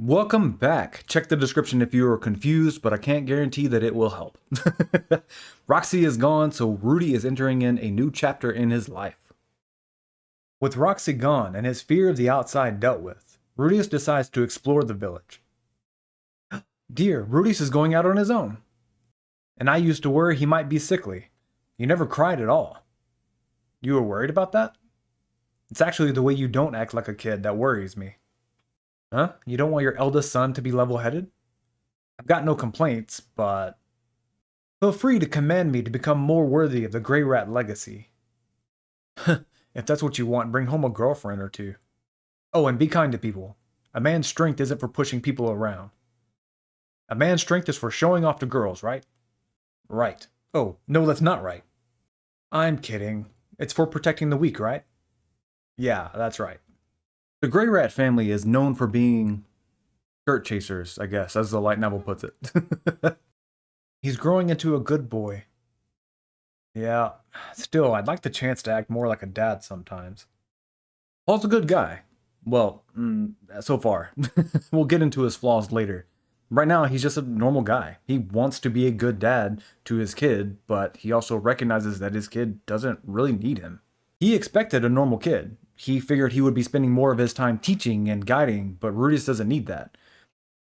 Welcome back. Check the description if you are confused, but I can't guarantee that it will help. Roxy is gone, so Rudy is entering in a new chapter in his life. With Roxy gone and his fear of the outside dealt with, Rudius decides to explore the village. Dear, Rudius is going out on his own. And I used to worry he might be sickly. You never cried at all. You were worried about that? It's actually the way you don't act like a kid that worries me. Huh? You don't want your eldest son to be level-headed? I've got no complaints, but feel free to command me to become more worthy of the Grey Rat legacy. If that's what you want, bring home a girlfriend or two. Oh, and be kind to people. A man's strength isn't for pushing people around. A man's strength is for showing off to girls, right? Right. Oh, no, that's not right. I'm kidding. It's for protecting the weak, right? Yeah, that's right. The Grey Rat family is known for being skirt chasers, I guess, as the light novel puts it. He's growing into a good boy. Yeah, still, I'd like the chance to act more like a dad sometimes. Paul's a good guy. Well, so far. We'll get into his flaws later. Right now, he's just a normal guy. He wants to be a good dad to his kid, but he also recognizes that his kid doesn't really need him. He expected a normal kid. He figured he would be spending more of his time teaching and guiding, but Rudius doesn't need that.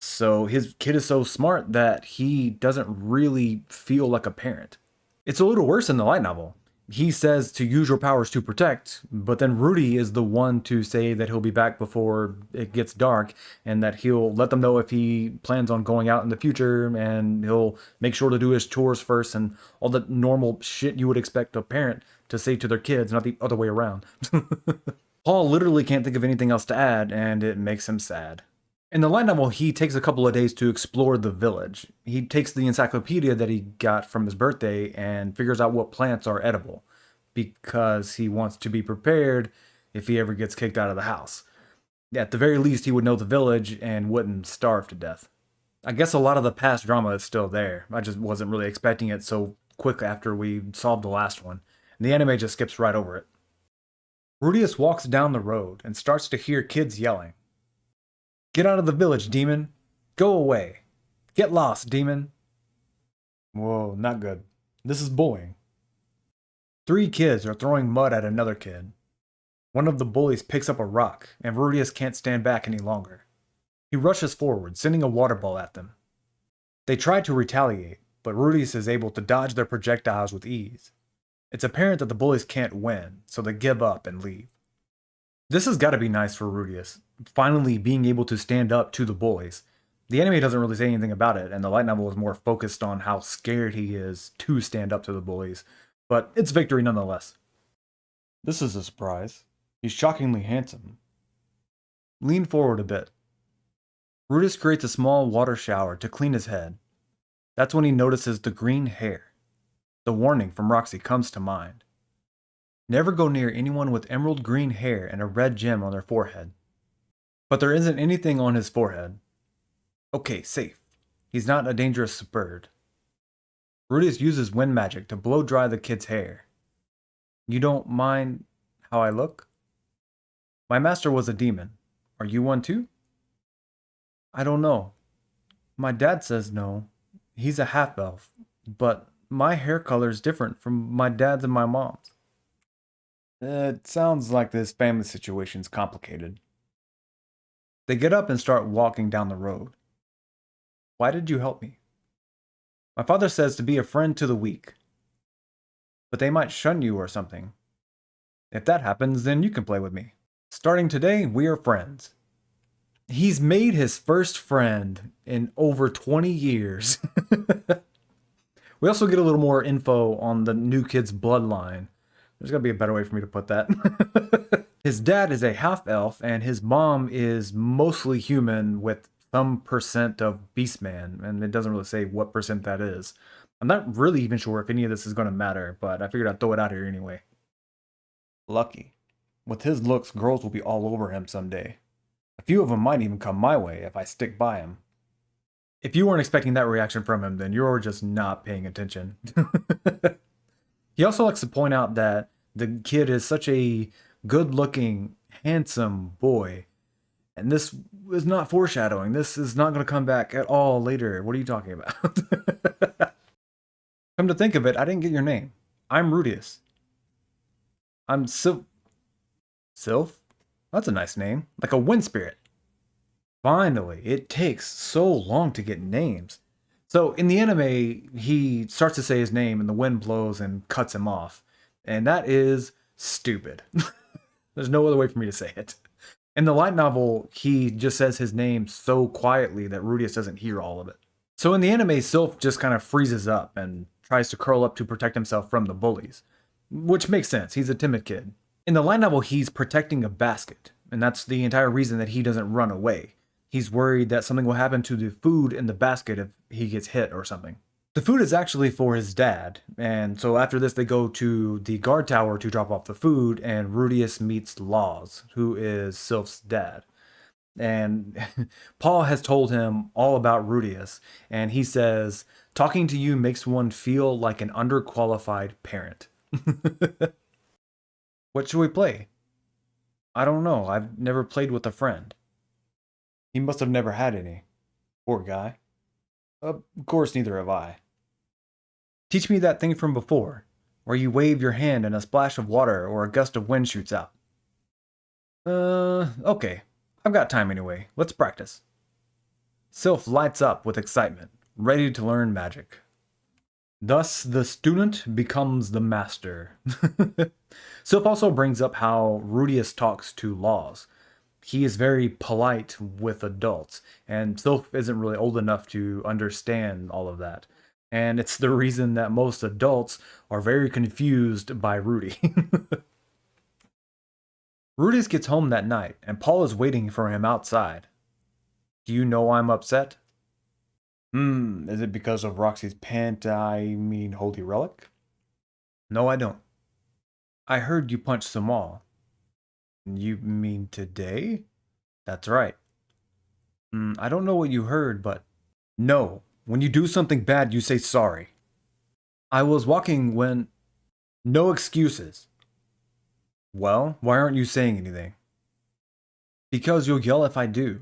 So his kid is so smart that he doesn't really feel like a parent. It's a little worse in the light novel. He says to use your powers to protect, but then Rudy is the one to say that he'll be back before it gets dark and that he'll let them know if he plans on going out in the future and he'll make sure to do his chores first and all the normal shit you would expect a parent to say to their kids, not the other way around. Paul literally can't think of anything else to add, and it makes him sad. In the light novel, he takes a couple of days to explore the village. He takes the encyclopedia that he got from his birthday and figures out what plants are edible, because he wants to be prepared if he ever gets kicked out of the house. At the very least, he would know the village and wouldn't starve to death. I guess a lot of the past drama is still there. I just wasn't really expecting it so quick after we solved the last one. And the anime just skips right over it. Rudius walks down the road and starts to hear kids yelling. Get out of the village, demon! Go away! Get lost, demon! Whoa, not good. This is bullying. 3 kids are throwing mud at another kid. One of the bullies picks up a rock, and Rudius can't stand back any longer. He rushes forward, sending a water ball at them. They try to retaliate, but Rudius is able to dodge their projectiles with ease. It's apparent that the bullies can't win, so they give up and leave. This has got to be nice for Rudius, finally being able to stand up to the bullies. The anime doesn't really say anything about it, and the light novel is more focused on how scared he is to stand up to the bullies, but it's victory nonetheless. This is a surprise. He's shockingly handsome. Lean forward a bit. Rudius creates a small water shower to clean his head. That's when he notices the green hair. The warning from Roxy comes to mind. Never go near anyone with emerald green hair and a red gem on their forehead. But there isn't anything on his forehead. Okay, safe. He's not a dangerous bird. Rudius uses wind magic to blow dry the kid's hair. You don't mind how I look? My master was a demon. Are you one too? I don't know. My dad says no. He's a half-elf, but my hair color is different from my dad's and my mom's. It sounds like this family situation's complicated. They get up and start walking down the road. Why did you help me? My father says to be a friend to the weak. But they might shun you or something. If that happens, then you can play with me. Starting today, we are friends. He's made his first friend in over 20 years. We also get a little more info on the new kid's bloodline. There's gotta be a better way for me to put that. His dad is a half-elf, and his mom is mostly human with some percent of Beastman, and it doesn't really say what percent that is. I'm not really even sure if any of this is going to matter, but I figured I'd throw it out here anyway. Lucky. With his looks, girls will be all over him someday. A few of them might even come my way if I stick by him. If you weren't expecting that reaction from him, then you're just not paying attention. He also likes to point out that the kid is such a good-looking, handsome boy, And this is not foreshadowing. This is not going to come back at all later. What are you talking about? Come to think of it, I didn't get your name. I'm Rudius. I'm Sylph? That's a nice name. Like a wind spirit. Finally, it takes so long to get names. So in the anime, he starts to say his name and the wind blows and cuts him off. And that is stupid. There's no other way for me to say it. In the light novel, he just says his name so quietly that Rudius doesn't hear all of it. So in the anime, Sylph just kind of freezes up and tries to curl up to protect himself from the bullies, which makes sense. He's a timid kid. In the light novel, he's protecting a basket, and that's the entire reason that he doesn't run away. He's worried that something will happen to the food in the basket if he gets hit or something. The food is actually for his dad, and so after this they go to the guard tower to drop off the food, and Rudius meets Laws, who is Sylph's dad. And Paul has told him all about Rudius, and he says, talking to you makes one feel like an underqualified parent. What should we play? I don't know. I've never played with a friend. He must have never had any. Poor guy. Of course, neither have I. Teach me that thing from before, where you wave your hand and a splash of water or a gust of wind shoots out. Okay. I've got time anyway. Let's practice. Sylph lights up with excitement, ready to learn magic. Thus, the student becomes the master. Sylph also brings up how Rudius talks to Laws. He is very polite with adults, and Sylph isn't really old enough to understand all of that. And it's the reason that most adults are very confused by Rudy. Rudius gets home that night, and Paul is waiting for him outside. Do you know I'm upset? Is it because of Roxy's holy relic? No, I don't. I heard you punch Samal. You mean today? That's right. I don't know what you heard, but... No, when you do something bad, you say sorry. I was walking when... No excuses. Well, why aren't you saying anything? Because you'll yell if I do.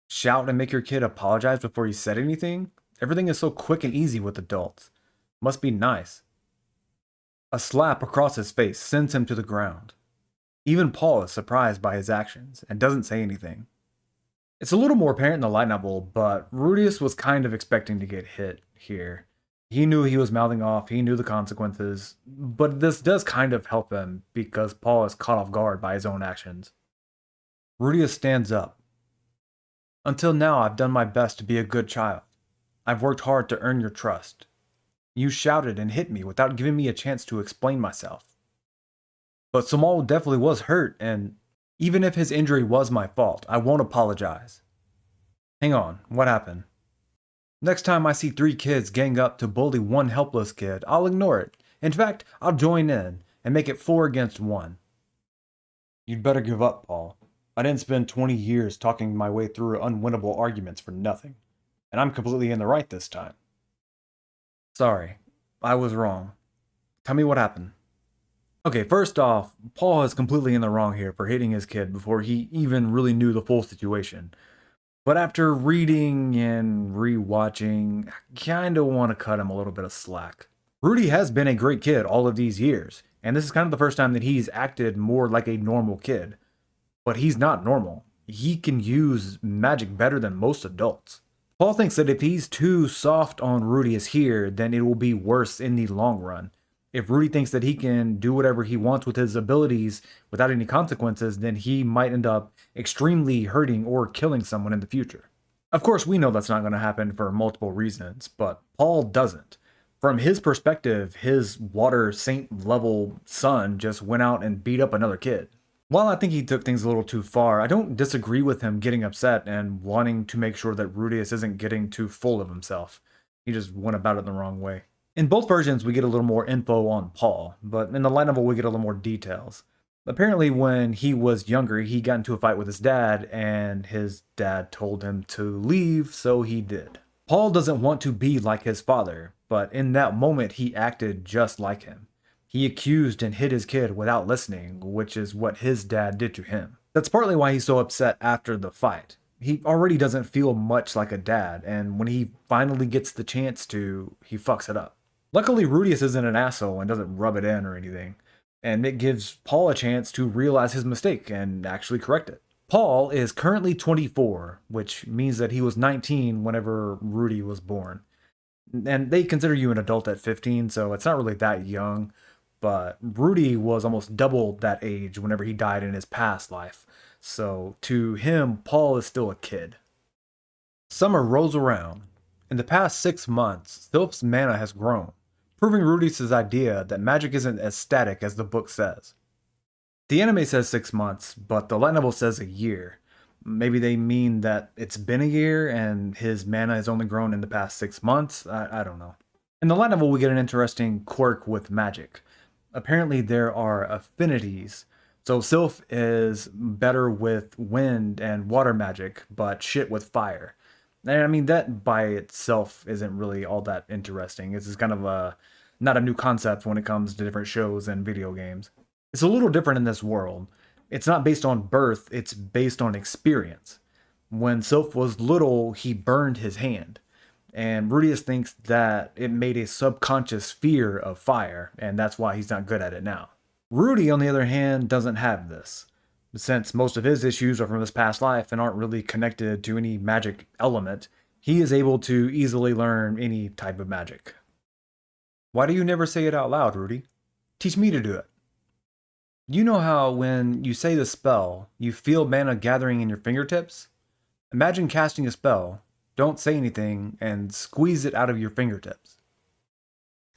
Shout and make your kid apologize before you said anything? Everything is so quick and easy with adults. Must be nice. A slap across his face sends him to the ground. Even Paul is surprised by his actions and doesn't say anything. It's a little more apparent in the light novel, but Rudius was kind of expecting to get hit here. He knew he was mouthing off, he knew the consequences, but this does kind of help him because Paul is caught off guard by his own actions. Rudius stands up. Until now, I've done my best to be a good child. I've worked hard to earn your trust. You shouted and hit me without giving me a chance to explain myself. But Samal definitely was hurt, and even if his injury was my fault, I won't apologize. Hang on, what happened? Next time I see 3 kids gang up to bully one helpless kid, I'll ignore it. In fact, I'll join in and make it 4 against 1. You'd better give up, Paul. I didn't spend 20 years talking my way through unwinnable arguments for nothing, and I'm completely in the right this time. Sorry, I was wrong. Tell me what happened. Okay, first off, Paul is completely in the wrong here for hitting his kid before he even really knew the full situation. But after reading and rewatching, I kinda want to cut him a little bit of slack. Rudy has been a great kid all of these years, and this is kind of the first time that he's acted more like a normal kid. But he's not normal. He can use magic better than most adults. Paul thinks that if he's too soft on Rudius here, then it will be worse in the long run. If Rudy thinks that he can do whatever he wants with his abilities without any consequences, then he might end up extremely hurting or killing someone in the future. Of course, we know that's not going to happen for multiple reasons, but Paul doesn't. From his perspective, his water saint level son just went out and beat up another kid. While I think he took things a little too far, I don't disagree with him getting upset and wanting to make sure that Rudius isn't getting too full of himself. He just went about it the wrong way. In both versions, we get a little more info on Paul, but in the light novel, we get a little more details. Apparently, when he was younger, he got into a fight with his dad, and his dad told him to leave, so he did. Paul doesn't want to be like his father, but in that moment, he acted just like him. He accused and hit his kid without listening, which is what his dad did to him. That's partly why he's so upset after the fight. He already doesn't feel much like a dad, and when he finally gets the chance to, he fucks it up. Luckily, Rudius isn't an asshole and doesn't rub it in or anything, and it gives Paul a chance to realize his mistake and actually correct it. Paul is currently 24, which means that he was 19 whenever Rudy was born. And they consider you an adult at 15, so it's not really that young. But Rudy was almost double that age whenever he died in his past life. So to him, Paul is still a kid. Summer rolls around. In the past 6 months, Sylph's mana has grown, proving Rudy's idea that magic isn't as static as the book says. The anime says 6 months, but the light novel says a year. Maybe they mean that it's been a year and his mana has only grown in the past 6 months. I don't know. In the light novel, we get an interesting quirk with magic. Apparently, there are affinities. So Sylph is better with wind and water magic, but shit with fire. And I mean, that by itself isn't really all that interesting. It's just kind of not a new concept when it comes to different shows and video games. It's a little different in this world. It's not based on birth, it's based on experience. When Sylph was little, he burned his hand. And Rudius thinks that it made a subconscious fear of fire, and that's why he's not good at it now. Rudy, on the other hand, doesn't have this. Since most of his issues are from his past life and aren't really connected to any magic element, he is able to easily learn any type of magic. Why do you never say it out loud, Rudy? Teach me to do it. You know how when you say the spell, you feel mana gathering in your fingertips? Imagine casting a spell, don't say anything, and squeeze it out of your fingertips.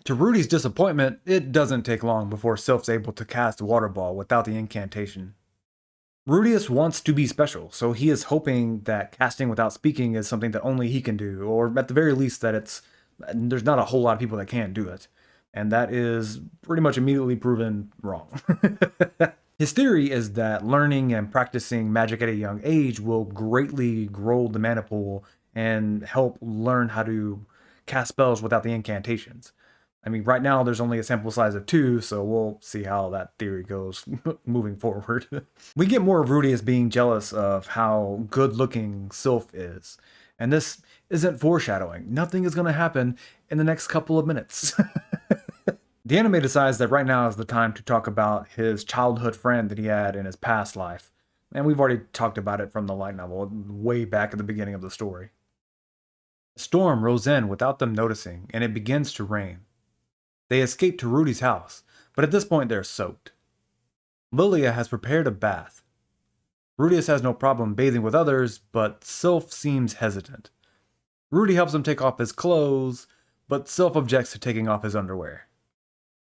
To Rudy's disappointment, it doesn't take long before Sylph's able to cast Water Ball without the incantation. Rudius wants to be special, so he is hoping that casting without speaking is something that only he can do, or at the very least that there's not a whole lot of people that can do it. And that is pretty much immediately proven wrong. His theory is that learning and practicing magic at a young age will greatly grow the mana pool and help learn how to cast spells without the incantations. I mean, right now there's only a sample size of 2, so we'll see how that theory goes moving forward. We get more of Rudy as being jealous of how good looking Sylph is. And this isn't foreshadowing. Nothing is going to happen in the next couple of minutes. The anime decides that right now is the time to talk about his childhood friend that he had in his past life. And we've already talked about it from the light novel, way back at the beginning of the story. A storm rolls in without them noticing, and it begins to rain. They escape to Rudy's house, but at this point they're soaked. Lilia has prepared a bath. Rudius has no problem bathing with others, but Sylph seems hesitant. Rudy helps him take off his clothes, but Sylph objects to taking off his underwear.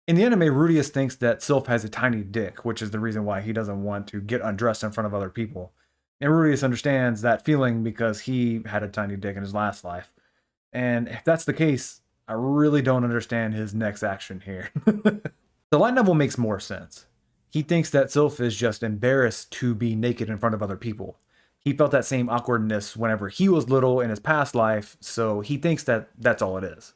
In the anime, Rudius thinks that Sylph has a tiny dick, which is the reason why he doesn't want to get undressed in front of other people. And Rudius understands that feeling because he had a tiny dick in his last life. And if that's the case, I really don't understand his next action here. The light novel makes more sense. He thinks that Sylph is just embarrassed to be naked in front of other people. He felt that same awkwardness whenever he was little in his past life, so he thinks that that's all it is.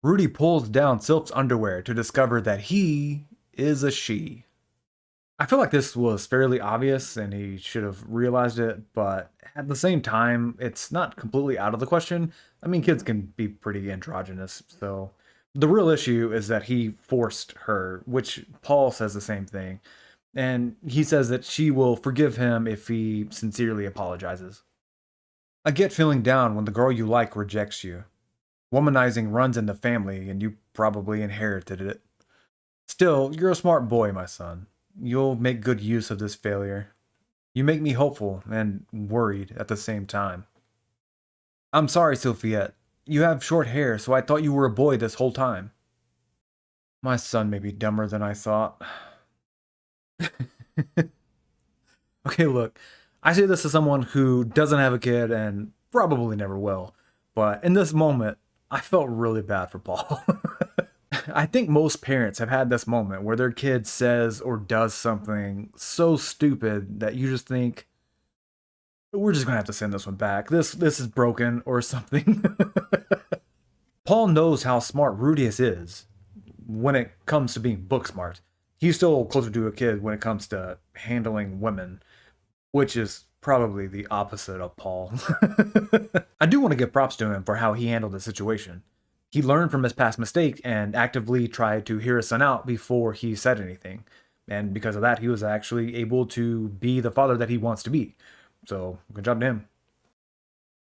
Rudy pulls down Sylph's underwear to discover that he is a she. I feel like this was fairly obvious and he should have realized it, but at the same time, it's not completely out of the question. I mean, kids can be pretty androgynous, so the real issue is that he forced her, which Paul says the same thing. And he says that she will forgive him if he sincerely apologizes. I get feeling down when the girl you like rejects you. Womanizing runs in the family, and you probably inherited it. Still, you're a smart boy, my son. You'll make good use of this failure. You make me hopeful and worried at the same time. I'm sorry, Sylphiette. You have short hair, so I thought you were a boy this whole time. My son may be dumber than I thought. Okay, look, I say this as someone who doesn't have a kid and probably never will, but in this moment, I felt really bad for Paul. I think most parents have had this moment where their kid says or does something so stupid that you just think, we're just gonna have to send this one back. This is broken or something. Paul knows how smart Rudius is when it comes to being book smart. He's still closer to a kid when it comes to handling women. which is probably the opposite of Paul. I do want to give props to him for how he handled the situation. He learned from his past mistake and actively tried to hear his son out before he said anything. And because of that, he was actually able to be the father that he wants to be. So, good job to him.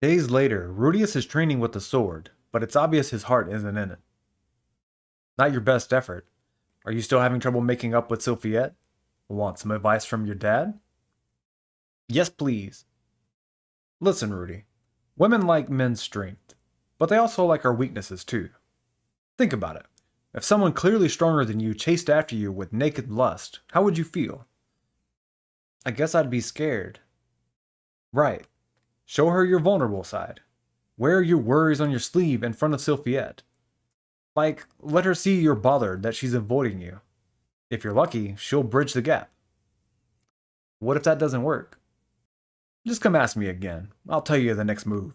Days later, Rudius is training with the sword, but it's obvious his heart isn't in it. Not your best effort. Are you still having trouble making up with Sophiette? Want some advice from your dad? Yes, please. Listen, Rudy. Women like men's strength, but they also like our weaknesses too. Think about it. If someone clearly stronger than you chased after you with naked lust, how would you feel? I guess I'd be scared. Right. Show her your vulnerable side. Wear your worries on your sleeve in front of Sylphiette. Like, let her see you're bothered that she's avoiding you. If you're lucky, she'll bridge the gap. What if that doesn't work? Just come ask me again. I'll tell you the next move.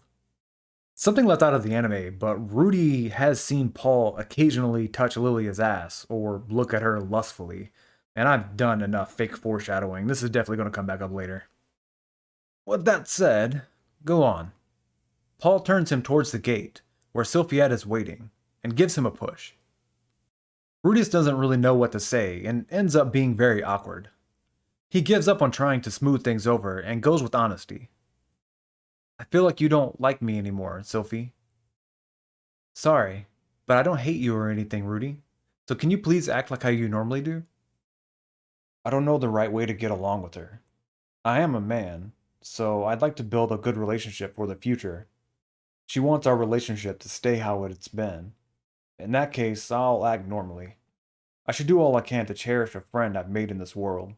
Something left out of the anime, but Rudy has seen Paul occasionally touch Lilia's ass or look at her lustfully. And I've done enough fake foreshadowing. This is definitely going to come back up later. With that said, go on. Paul turns him towards the gate, where Sylphiette is waiting, and gives him a push. Rudius doesn't really know what to say and ends up being very awkward. He gives up on trying to smooth things over and goes with honesty. I feel like you don't like me anymore, Sophie. Sorry, but I don't hate you or anything, Rudy. So can you please act like how you normally do? I don't know the right way to get along with her. I am a man, so I'd like to build a good relationship for the future. She wants our relationship to stay how it's been. In that case, I'll act normally. I should do all I can to cherish a friend I've made in this world.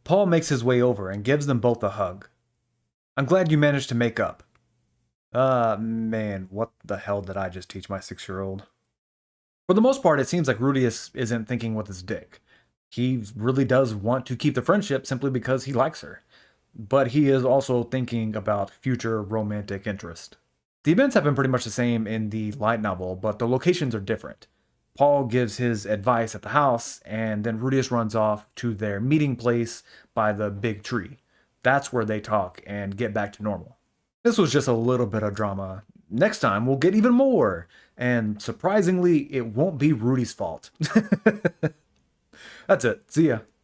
Paul makes his way over and gives them both a hug. I'm glad you managed to make up. Man, what the hell did I just teach my 6-year-old? For the most part, it seems like Rudius isn't thinking with his dick. He really does want to keep the friendship simply because he likes her. But he is also thinking about future romantic interest. The events have been pretty much the same in the light novel, but the locations are different. Paul gives his advice at the house, and then Rudius runs off to their meeting place by the big tree. That's where they talk and get back to normal. This was just a little bit of drama. Next time, we'll get even more. And surprisingly, it won't be Rudy's fault. That's it. See ya.